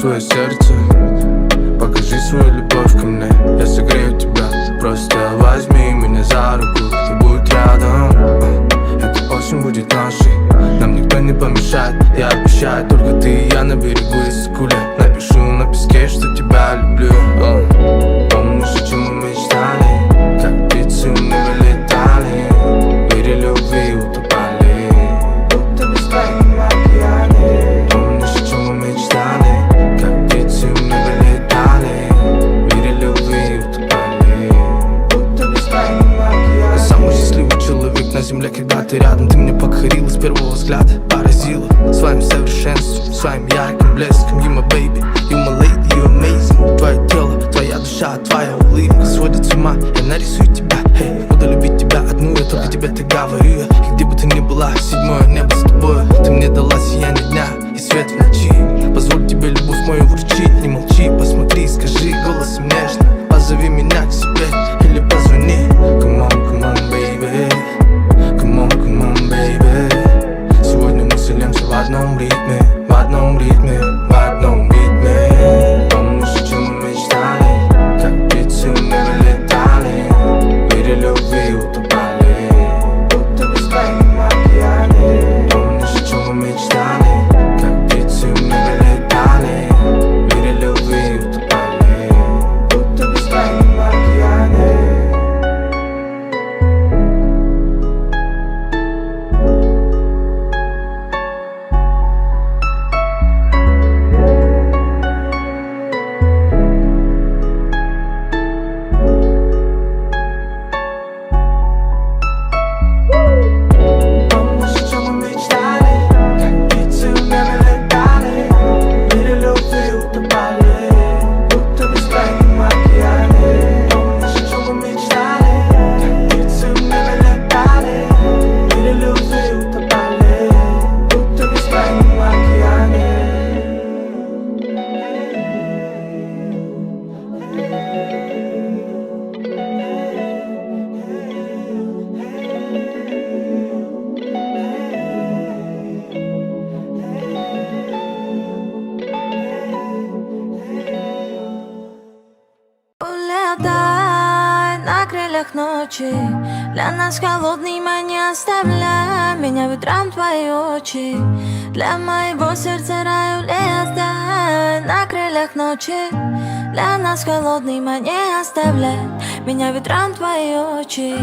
Свое сердце, покажи свою любовь ко мне. Я согрею тебя, просто возьми меня за руку и будь рядом. Эта осень будет нашей, нам никто не помешает. Я обещаю, только ты и я на берегу Иссык-Куле. Напишу на песке, что тебя люблю. Помнишь, о чем мы мечтали, как птицы мы вылетали, в мире любви утопали, будто без края в океане. Помнишь, о чем мы мечтали, на земле, когда ты рядом. Ты мне покорила с первого взгляда, поразила своим совершенством, своим ярким блеском. You my baby, you my lady, you amazing. Твое тело, твоя душа, твоя улыбка сводит с ума. Я нарисую тебя, hey, буду любить тебя одну. Я только тебе так говорю. И где бы ты ни была, седьмое небо с тобой. Ты мне дала сияние дня и свет в ночи. Позволь тебе любовь мою вручить. Не молчи, посмотри, скажи голосом нежно. Позови меня к себе или позвони. Come on, baby. Come on, baby. Сегодня мы вселимся в одном ритме, в одном ритме, в одном ритме. Помнишь, о чем мы мечтали, как птицы мы вылетали, в мире любви утопали, будто без края в океане. Помнишь, о чем мы мечтали, как птицы мы вылетали, в мире любви утопали, будто без края в океане. Ночи для нас холодными не оставляй меня ветром твои очи. Для моего сердца рай улетай на крыльях ночи. Для нас холодными не оставляй меня ветром твои очи.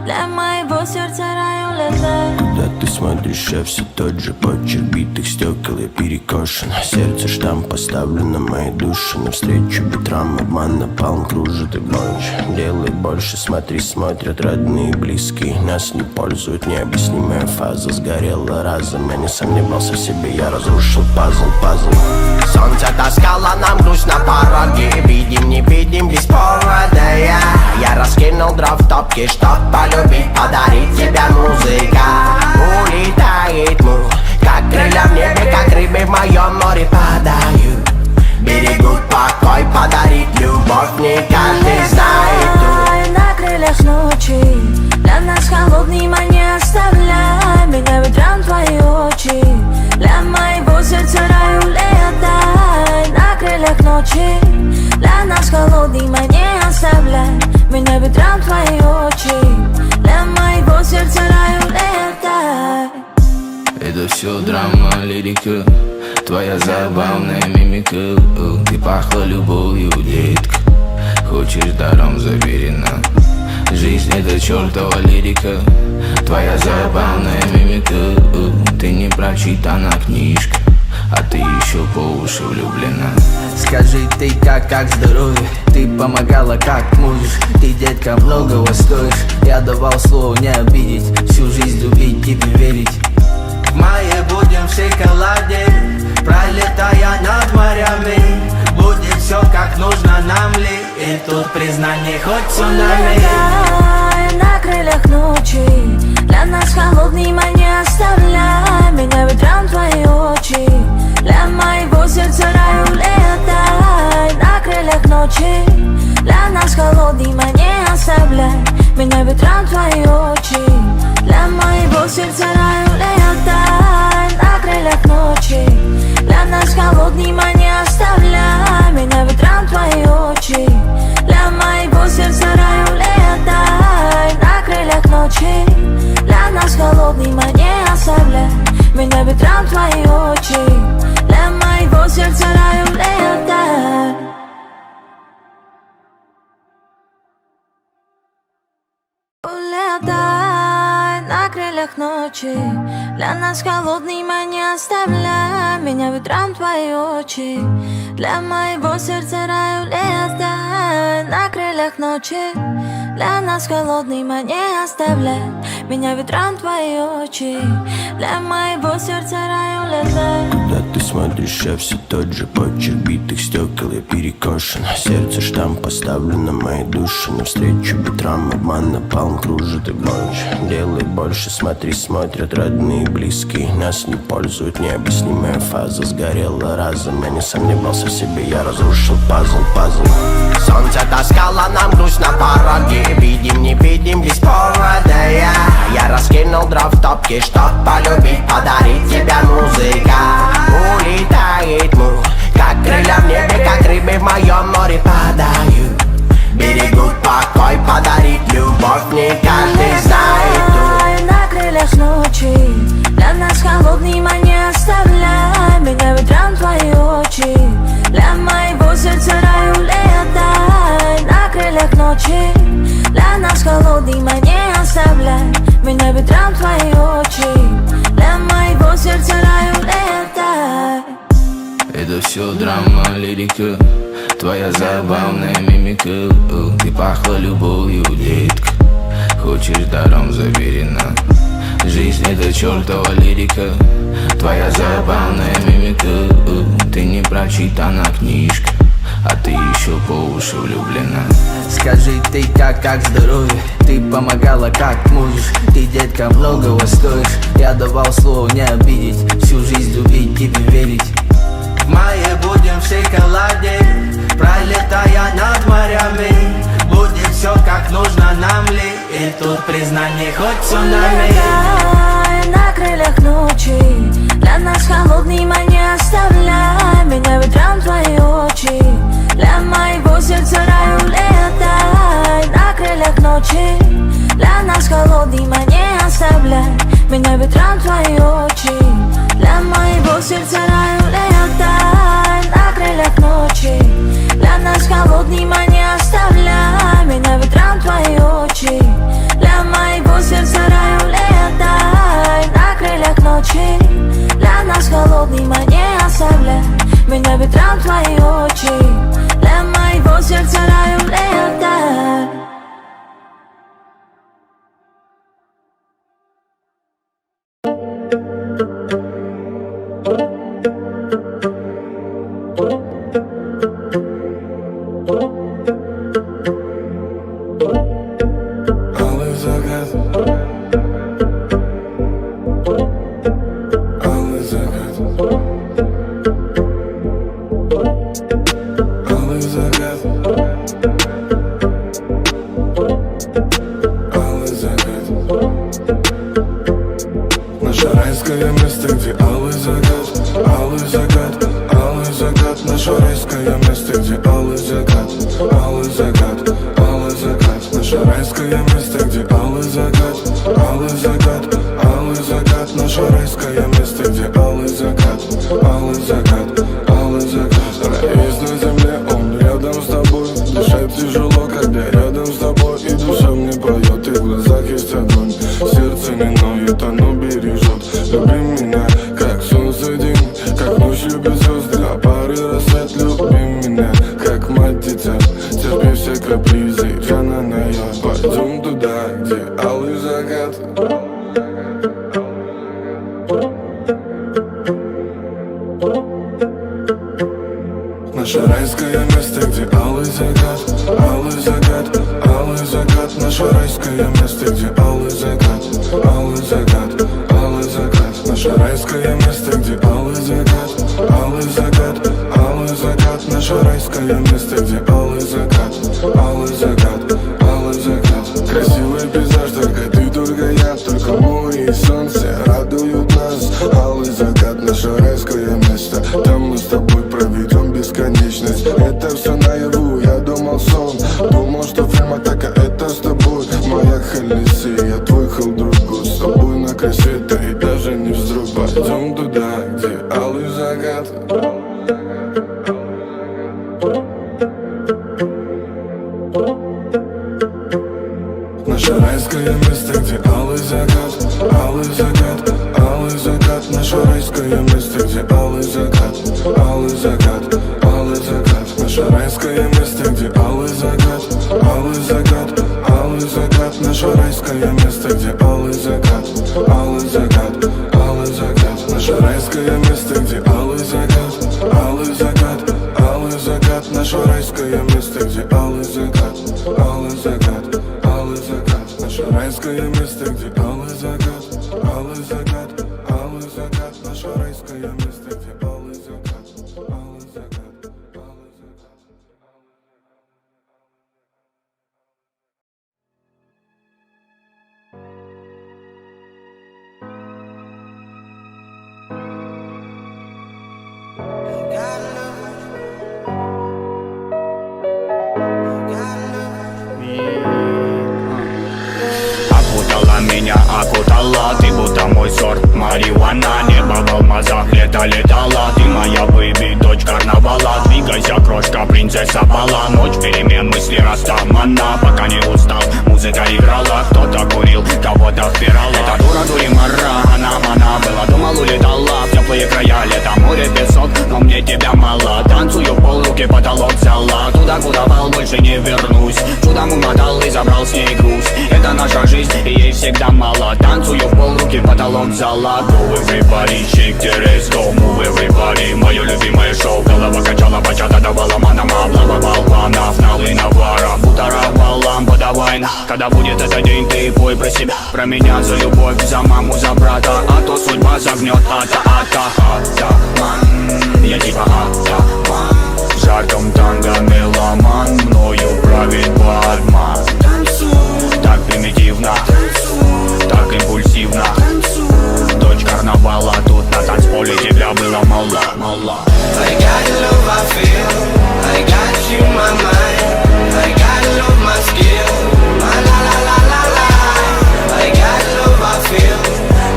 Для моего сердца рай улетай. Куда ты смотришь, я все тот же почерк битых стекол, я перекошен. Сердце штамп поставлен на моей душе. Навстречу ветрам обман напалм кружит и больше. Делай больше, смотри, смотрят родные и близкие. Нас не пользует необъяснимая фаза. Сгорела разом, я не сомневался в себе, я разрушил пазл. Солнце таскало нам грусть на пороге. Видим, не видим, без повода. Я раскинул дров в топке, чтоб полюбить, подарить тебе музыка. Улетает мух, как крылья в небе, как рыбы в моем море падают. Берегут покой, подарить любовь не каждый знает. На крыльях ночи для нас холодными не оставляй меня ветром твои очи. Для моего сердца рай улетай на крыльях ночи. Для нас холодными не оставляй меня ветром твои очи. Для моего сердца рай улетай. Это все драма, лирика, твоя забавная мимика. Ты пахла любовью, детка, хочешь даром заверена. Жизнь это чертова лирика, твоя забавная мимика. Ты не прочитана книжка, а ты еще по уши влюблена. Скажи ты как здоровье, ты помогала как можешь. Ты, детка, многого стоишь. Я давал слово не обидеть, всю жизнь любить, тебе верить. В мае будем в шоколаде, пролетая над морями. И тут признание хоть цунами. Летая на крыльях ночи, для нас холодным, а не оставляй меня ветром твои очи. Для моего сердца рай улетай на крыльях ночи. Для нас холодным, а не оставляй меня ветром твои очи. Для моего сердца рай улетай на крыльях ночи. Для нас холодным, а не оставляй меня ветром твои очи. Для моего сердца рай улетай на крыльях ночи. Для нас холодным, а не оставляй меня ветром твои очи. Для моего сердца рай улетай. Улетай на крыльях ночи. Для нас холодным, а не оставляй меня ветром твои очи. Для моего сердца рай улетай на крыльях ночи. Для нас холодным, а не оставляй меня ветром твои очи. Для моего сердца рай улетай. Куда ты смотришь, я все тот же почерк битых стекол, я перекошен. Сердце штамп поставлен на моей душе. Навстречу ветрам обман напалм кружит и больше. Делай больше, смотри, смотрят родные и близкие. Нас не пользует необъяснимая фаза. Сгорела разом, я не сомневался в себе, я разрушил пазл. Солнце таскало нам грусть на пороге. Видим, не видим, без повода. Я раскинул дров в топке, чтоб полюбить, подарить тебя музыка. Улетает мух, как крылья в небе, как рыбы в моем море падают. Берегут покой, подарить любовь не каждый знает. На крыльях ночи, для нас холодным, а не оставляй меня ветром твои очи. Для моего сердца рай улетай на крыльях ночи. Для нас холодным, а не оставляй меня ветром твои очи. Для моего сердца рай улетай. Это все драма, лирика, твоя забавная мимика. Ты пахла любовью, детка, хочешь даром заверена. Жизнь это чертова лирика, твоя забавная мимика. Ты не прочитана книжка, а ты еще по уши влюблена. Скажи ты как здоровье, ты помогала как можешь. Ты, детка, многого стоишь. Я давал слово не обидеть, всю жизнь любить, тебе верить. В мае будем в шоколаде, пролетая над морями. Будет все как нужно нам ли. И тут признание хоть цунами. Улетай на крыльях ночи. Для нас холодным, а не оставляй меня ветром твои очи. Для моего сердца рай улетай на крыльях ночи. Для нас холодным, а не оставляй меня ветром твои очи. Для моего сердца рай улетай на крыльях ночи. Для нас холодным, а не оставляй меня ветром твои очи. Для моего сердца рай улетай на крыльях ночи. Для нас холодным, а не оставляй меня ветром твои очи. Для моего сердца рай улетай. Алый закат, алый закат, алый закат, алый закат. Наше райское место, где алый закат, алый закат, алый закат. Наше райское место, где алый закат, алый закат, алый закат. Наше райское место, где алый закат, алый закат, алый закат. Наше райское место, где алый закат, алый закат, алый закат. Рай есть на земле, он рядом с тобой. Дышать тяжело, когда рядом с тобой. И душа мне поет, и в глазах есть огонь. Сердце не ноет, оно бережет. Люби меня, как солнце день, как ночь любит звезды, а пары рассвет. Люби меня. Наше райское место, где алый закат, алый закат, алый закат. Наше райское место, где алый закат, алый закат, алый закат. Наше райское место, где алый закат, алый закат, алый закат. Наше райское место, где алый закат, алый закат, алый закат. Красивый пейзаж, только я, только море и солнце радуют нас. Алый закат, наше райское место, там мы с тобой проведем бесконечность. Это все наяву, я думал сон, думал, что фильм атака это с тобой. Моя Халиси, я твой халдругу, с тобой на край света и даже не вздрог. Пойдем туда, где алый закат. Наше райское место, где алый закат, алый закат, алый закат. Наше райское место, где алый закат, алый закат, алый закат. Наше райское место, где алый закат, алый закат, алый закат. Наше райское место, где алый закат, алый закат, алый закат. Наше райское место, где алый закат, алый закат, алый закат. Наше райское место, где алый закат, алый закат, алый закат. Наше райское место, где алый закат, алый закат, алый закат. Наше райское место, где алый закат, алый закат, алый закат. Окутала меня, окутала, ты будто мой сорт марихуана. Небо в алмазах, лето летала, ты моя бэйби, дочь карнавала. Двигайся, крошка, принцесса бала. Ночь перемен, мысли растамана. Пока не устал, музыка играла. Кто-то курил, кого-то впирала. Это дура, дуримара, она была, думал, улетала в теплые края. Лето, море, песок, но мне тебя мало. Танцую в пол, руки потолок взяла. Туда, куда пал, больше не вернусь. Чудом умотал и забрал с ней груз. Это наша жизнь, и ей всегда мало. Танцую в пол, руки потолок взяла. Go everybody, shake the rest, go move everybody. Мое любимое шоу, голова качала, бачата давала манама. Облава балконов, налы навара, бутаровала, подавай. Когда будет этот день, ты пой про себя, про меня, за любовь, за маму, за брата. А то судьба загнет, атаман. Я типа атаман. В жарком танго меломан, мною правит Бадман. Так примитивно, так импульсивно. Дочь карнавала, тут на танцполе тебя было мало. I got love, I feel, I got you, my mind. I got love, my skill, my la la la la la. I got love, I feel,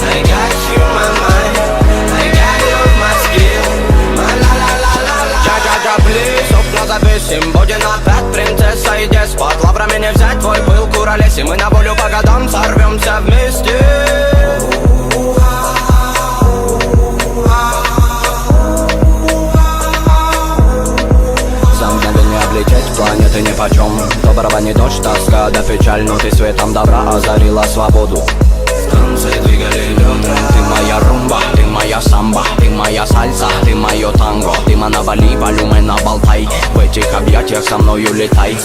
I got you, my mind. I got love, my skill, my la la la la la. Джа-джа-джа, плиз, окна завесим, будем опять принцесса и деспот. Лаврами не взять твой пыл, куролесим, мы на волю по годам сорвемся вместе. Облететь планеты нипочем. Доброго не дождь, тоска да печаль, но ты светом добра озарила свободу. Станции двигали бедра. Ты моя румба, ты моя самба, ты моя сальса, ты мое танго. Ты манавали, валюмы на болтай. В этих объятиях со мною летай.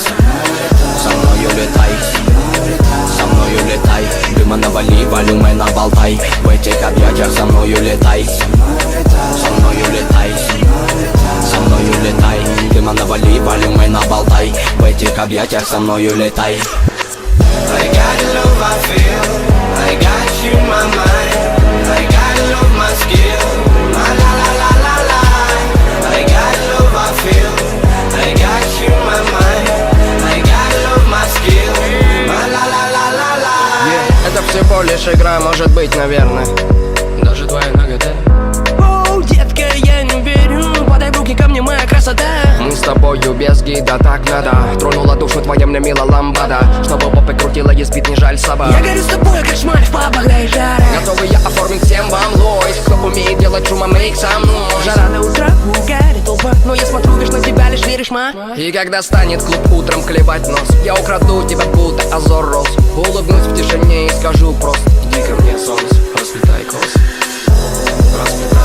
Со мною летай. Со мною летай. Ты манавали, валюмы на болтай. В этих объятиях со мною летай. Со мною летай. Со мною летай. Ты навали, валюмы на болтай. В этих объятиях со мною летай. I got love, I feel, I got you, my mind. I got love, my skill, my la la la la la. I got love, I feel, I got you, my mind. I got love, my skill, my la la la la la. Это всего лишь игра, может быть, наверное. Даже твоя нагота. Оу, детка, я не верю. Подай в руки ко мне, моя красота. Мы с тобою без гида, так надо. Тронула душу твоя мне мила ламбада. Чтобы попы крутила, и спит не жаль собак. Я горю с тобой, как шмаль в пабах, да и жара. Готовы я оформить всем вам лойс. Кто умеет делать шума, мейк со мной. Жара на утро, угарит толпа. Но я смотрю лишь на тебя, лишь веришь, ма. И когда станет клуб утром клевать нос, я украду тебя, будто азор роз. Улыбнусь в тишине и скажу просто: иди ко мне, солнце, расцветай кос. Расцветай.